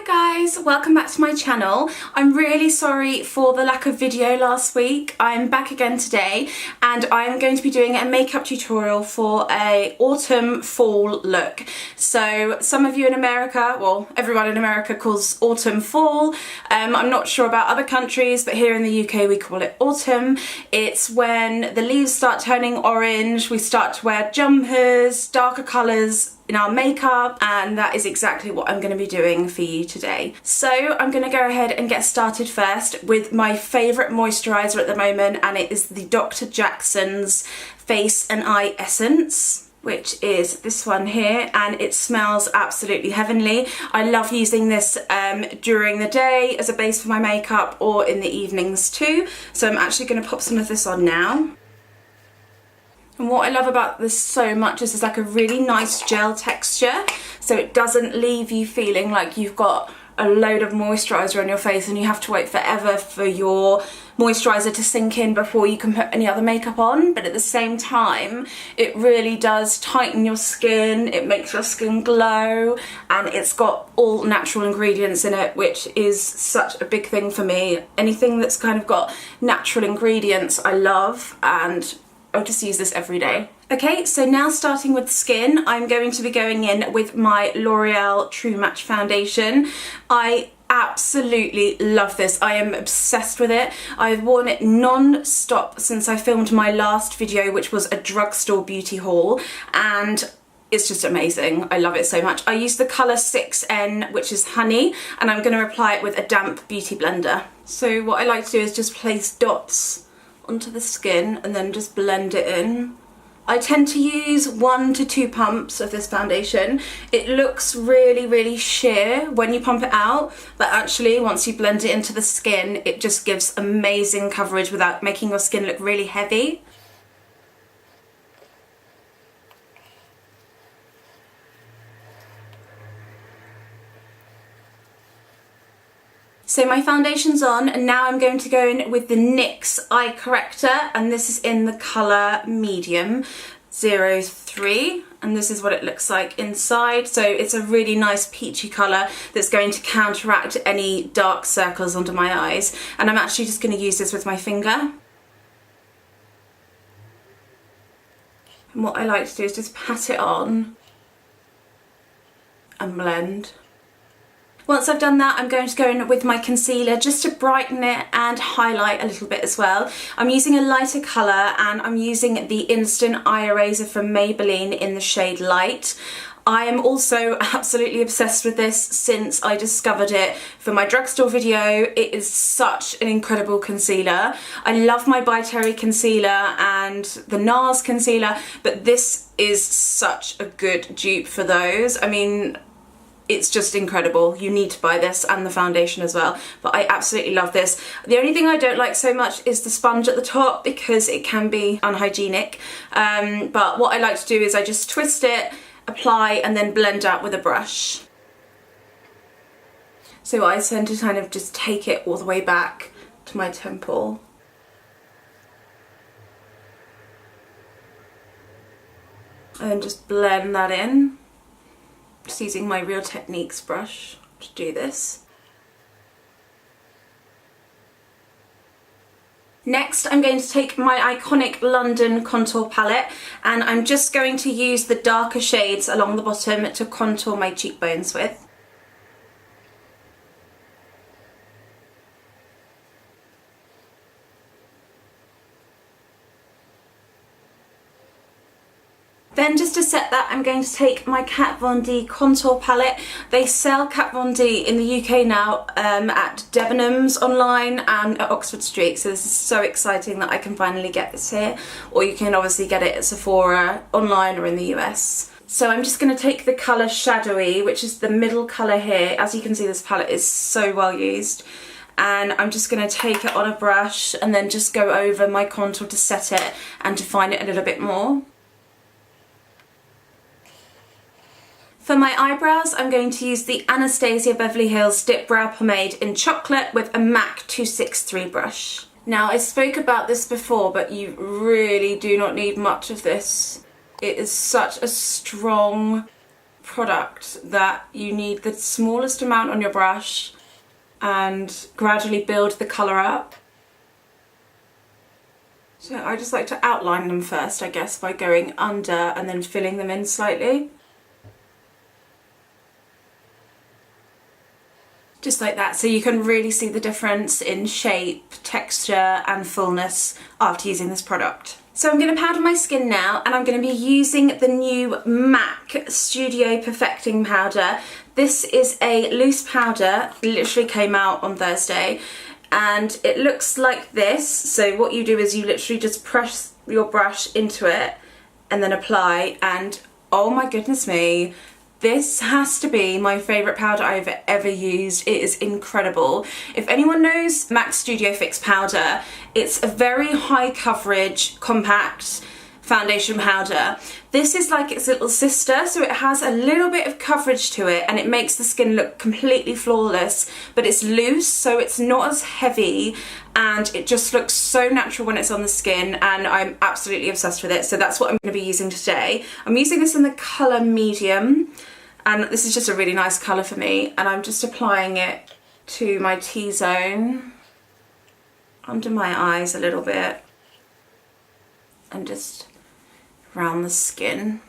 guys, welcome back to my channel. I'm really sorry for the lack of video last week. I'm back again today and I'm going to be doing a makeup tutorial for a autumn fall look. So some of you in America, well everyone in America calls autumn fall. I'm not sure about other countries, but here in the UK we call it autumn. It's when the leaves start turning orange, we start to wear jumpers, darker colours in our makeup, and that is exactly what I'm going to be doing for you today. So I'm going to go ahead and get started first with my favourite moisturiser at the moment, and it is the Dr. Jackson's Face and Eye Essence, which is this one here, and it smells absolutely heavenly. I love using this during the day as a base for my makeup or in the evenings too. So I'm actually going to pop some of this on now. And what I love about this so much is it's like a really nice gel texture, so it doesn't leave you feeling like you've got a load of moisturiser on your face and you have to wait forever for your moisturiser to sink in before you can put any other makeup on. But at the same time, it really does tighten your skin, it makes your skin glow, and it's got all natural ingredients in it, which is such a big thing for me. Anything that's kind of got natural ingredients I love, and I'll just use this every day. Okay, so now starting with skin, I'm going to be going in with my L'Oreal True Match foundation. I absolutely love this. I am obsessed with it. I've worn it non-stop since I filmed my last video, which was a drugstore beauty haul, and it's just amazing. I love it so much. I use the colour 6N, which is honey, and I'm going to apply it with a damp beauty blender. So what I like to do is just place dots onto the skin and then just blend it in. I tend to use 1 to 2 pumps of this foundation. It looks really sheer when you pump it out, but actually once you blend it into the skin, it just gives amazing coverage without making your skin look really heavy. So my foundation's on, and now I'm going to go in with the NYX eye corrector, and this is in the colour medium 03, and this is what it looks like inside. So it's a really nice peachy colour that's going to counteract any dark circles under my eyes, and I'm actually just going to use this with my finger. And what I like to do is just pat it on and blend. Once I've done that, I'm going to go in with my concealer just to brighten it and highlight a little bit as well. I'm using a lighter colour, and I'm using the Instant Eye Eraser from Maybelline in the shade Light. I am also absolutely obsessed with this since I discovered it for my drugstore video. It is such an incredible concealer. I love my By Terry concealer and the NARS concealer, but this is such a good dupe for those. I mean, it's just incredible. You need to buy this and the foundation as well, but I absolutely love this. The only thing I don't like so much is the sponge at the top because it can be unhygienic, but what I like to do is I just twist it, apply, and then blend out with a brush. So I tend to kind of just take it all the way back to my temple. And then just blend that in. Just using my Real Techniques brush to do this. Next, I'm going to take my iconic London contour palette, and I'm just going to use the darker shades along the bottom to contour my cheekbones with. Then just to set that, I'm going to take my Kat Von D contour palette. They sell Kat Von D in the UK now at Debenhams online and at Oxford Street, so this is so exciting that I can finally get this here, or you can obviously get it at Sephora online or in the US. So I'm just going to take the colour Shadowy, which is the middle colour here. As you can see, this palette is so well used. And I'm just going to take it on a brush and then just go over my contour to set it and define it a little bit more. For my eyebrows, I'm going to use the Anastasia Beverly Hills Dipbrow Pomade in Chocolate with a MAC 263 brush. Now, I spoke about this before, but you really do not need much of this. It is such a strong product that you need the smallest amount on your brush and gradually build the colour up. So I just like to outline them first, I guess, by going under and then filling them in slightly. Just like that, so you can really see the difference in shape, texture and fullness after using this product. So I'm going to powder my skin now, and I'm going to be using the new MAC Studio Perfecting Powder. This is a loose powder, it literally came out on Thursday, and it looks like this. So what you do is you literally just press your brush into it and then apply, and oh my goodness me, this has to be my favourite powder I've ever used. It is incredible. If anyone knows MAC Studio Fix powder, it's a very high coverage, compact foundation powder. This is like its little sister, so it has a little bit of coverage to it and it makes the skin look completely flawless, but it's loose, so it's not as heavy, and it just looks so natural when it's on the skin, and I'm absolutely obsessed with it. So that's what I'm going to be using today. I'm using this in the colour medium, and this is just a really nice colour for me, and I'm just applying it to my T-zone, under my eyes a little bit, and just around the skin.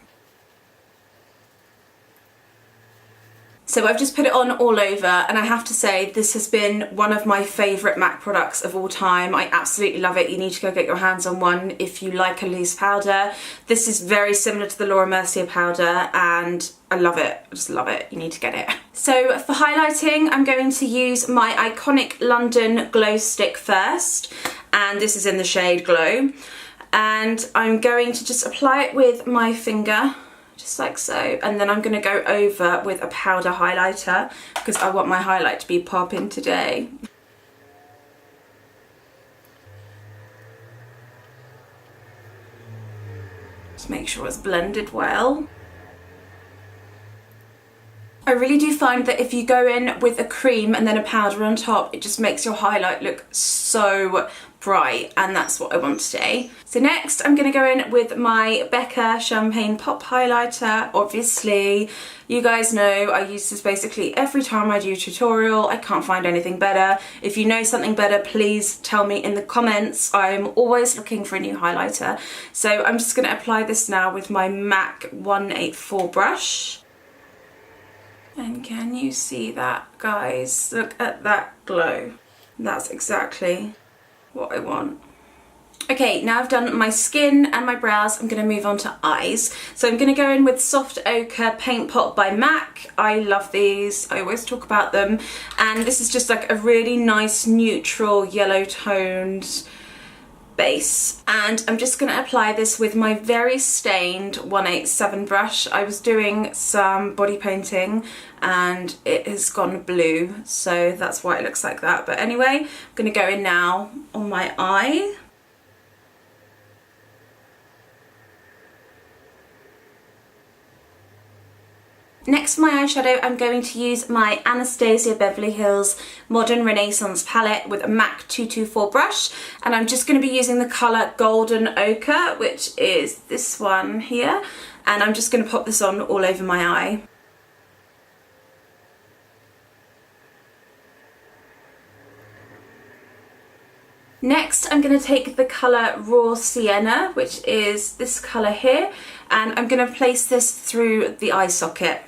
So I've just put it on all over, and I have to say this has been one of my favourite MAC products of all time. I absolutely love it. You need to go get your hands on one if you like a loose powder. This is very similar to the Laura Mercier powder, and I love it. I just love it. You need to get it. So for highlighting, I'm going to use my iconic London Glow Stick first, and this is in the shade Glow. And I'm going to just apply it with my finger, just like so, and then I'm going to go over with a powder highlighter because I want my highlight to be popping today. Just make sure it's blended well. I really do find that if you go in with a cream and then a powder on top, it just makes your highlight look so bright, and that's what I want today. So next I'm going to go in with my Becca Champagne Pop highlighter. Obviously, you guys know I use this basically every time I do a tutorial. I can't find anything better. If you know something better, please tell me in the comments. I'm always looking for a new highlighter. So I'm just going to apply this now with my MAC 184 brush. And can you see that, guys? Look at that glow. That's exactly what I want. Okay, now I've done my skin and my brows, I'm going to move on to eyes. So I'm going to go in with Soft Ochre Paintpot by MAC. I love these, I always talk about them. And this is just like a really nice neutral yellow toned base, and I'm just going to apply this with my very stained 187 brush. I was doing some body painting and it has gone blue, so that's why it looks like that. But anyway, I'm going to go in now on my eye. Next for my eyeshadow, I'm going to use my Anastasia Beverly Hills Modern Renaissance palette with a MAC 224 brush, and I'm just going to be using the colour Golden Ochre, which is this one here, and I'm just going to pop this on all over my eye. Next, I'm going to take the colour Raw Sienna, which is this colour here, and I'm going to place this through the eye socket.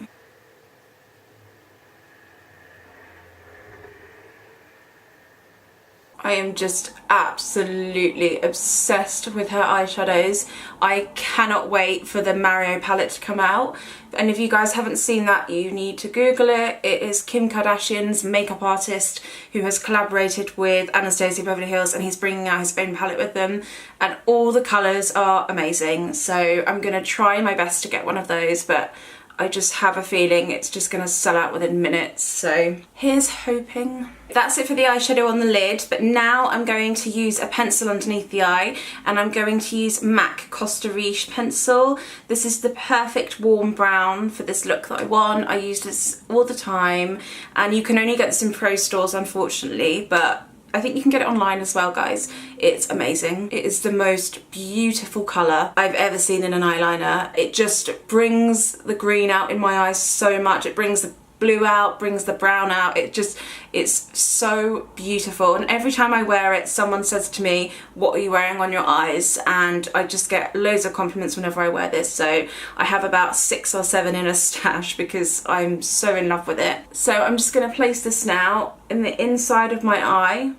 I am just absolutely obsessed with her eyeshadows. I cannot wait for the Mario palette to come out. And if you guys haven't seen that, you need to Google it. It is Kim Kardashian's makeup artist who has collaborated with Anastasia Beverly Hills, and he's bringing out his own palette with them. And all the colours are amazing. So I'm going to try my best to get one of those, but I just have a feeling it's just going to sell out within minutes, so here's hoping. That's it for the eyeshadow on the lid, but now I'm going to use a pencil underneath the eye, and I'm going to use MAC Costa Riche pencil. This is the perfect warm brown for this look that I want. I use this all the time, and you can only get this in pro stores, unfortunately, but I think you can get it online as well, guys. It's amazing. It is the most beautiful colour I've ever seen in an eyeliner. It just brings the green out in my eyes so much. It brings the blue out, brings the brown out. It's so beautiful, and every time I wear it someone says to me, what are you wearing on your eyes? And I just get loads of compliments whenever I wear this, so I have about 6 or 7 in a stash because I'm so in love with it. So I'm just going to place this now in the inside of my eye.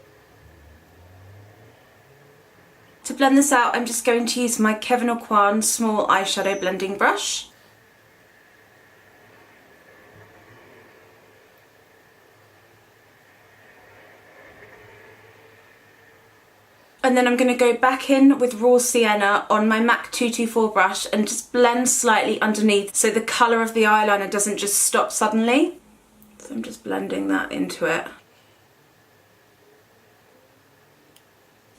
To blend this out, I'm just going to use my Kevyn Aucoin small eyeshadow blending brush. And then I'm going to go back in with Raw Sienna on my MAC 224 brush and just blend slightly underneath so the colour of the eyeliner doesn't just stop suddenly. So I'm just blending that into it.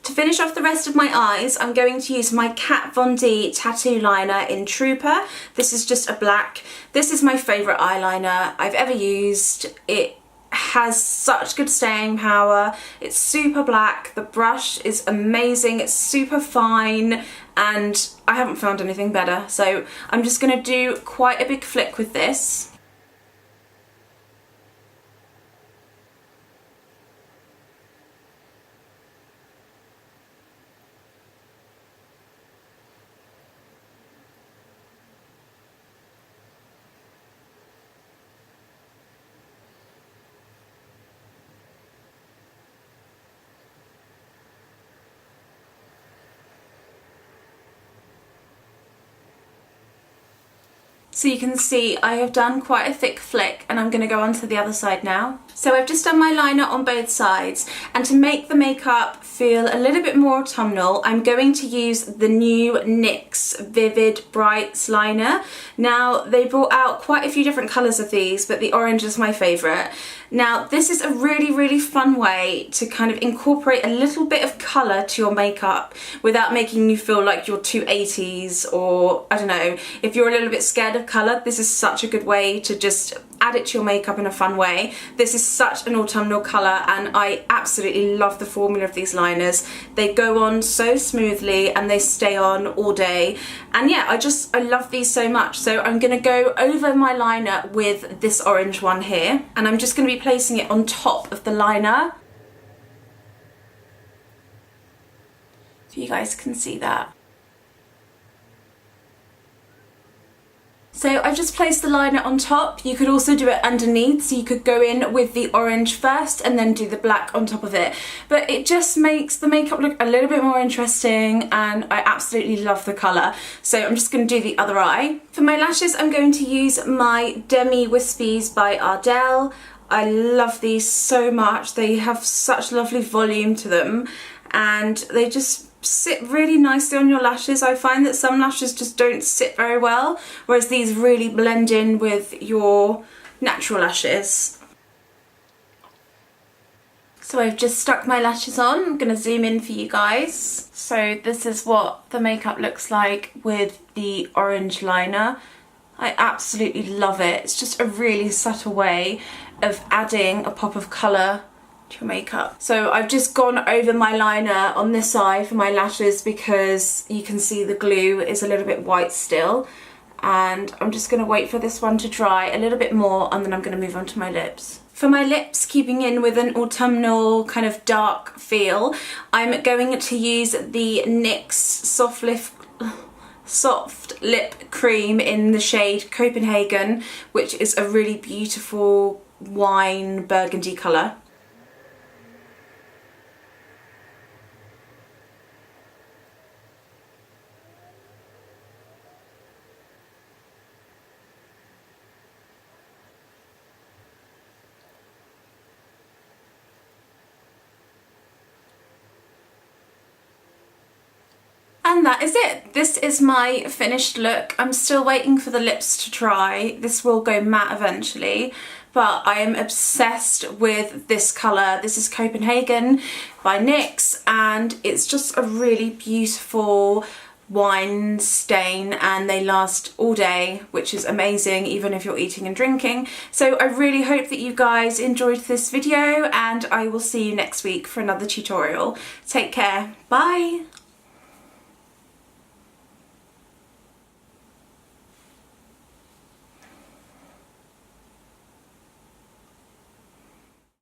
To finish off the rest of my eyes, I'm going to use my Kat Von D tattoo liner in Trooper. This is just a black. This is my favourite eyeliner I've ever used. It has such good staying power. It's super black. The brush is amazing. It's super fine, and I haven't found anything better. So I'm just going to do quite a big flick with this. So you can see I have done quite a thick flick, and I'm going to go on to the other side now. So I've just done my liner on both sides, and to make the makeup feel a little bit more autumnal, I'm going to use the new NYX Vivid Brights liner. Now, they brought out quite a few different colours of these, but the orange is my favourite. Now, this is a really fun way to kind of incorporate a little bit of colour to your makeup without making you feel like you're too 80s, or I don't know, if you're a little bit scared of colour, this is such a good way to just add it to your makeup in a fun way. This is such an autumnal colour, and I absolutely love the formula of these liners. They go on so smoothly and they stay on all day, and yeah, I love these so much. So I'm going to go over my liner with this orange one here, and I'm just going to be placing it on top of the liner so you guys can see that. So I've just placed the liner on top. You could also do it underneath, so you could go in with the orange first and then do the black on top of it. But it just makes the makeup look a little bit more interesting, and I absolutely love the colour. So I'm just going to do the other eye. For my lashes, I'm going to use my Demi Wispies by Ardell. I love these so much. They have such lovely volume to them, and they just sit really nicely on your lashes. I find that some lashes just don't sit very well, whereas these really blend in with your natural lashes. So I've just stuck my lashes on. I'm going to zoom in for you guys. So this is what the makeup looks like with the orange liner. I absolutely love it. It's just a really subtle way of adding a pop of colour to your makeup. So I've just gone over my liner on this eye for my lashes because you can see the glue is a little bit white still, and I'm just going to wait for this one to dry a little bit more, and then I'm going to move on to my lips. For my lips, keeping in with an autumnal kind of dark feel, I'm going to use the NYX Soft Lip Cream in the shade Copenhagen, which is a really beautiful wine burgundy colour. And that is it. This is my finished look. I'm still waiting for the lips to dry. This will go matte eventually, but I am obsessed with this colour. This is Copenhagen by NYX, and it's just a really beautiful wine stain and they last all day, which is amazing even if you're eating and drinking. So I really hope that you guys enjoyed this video, and I will see you next week for another tutorial. Take care, bye!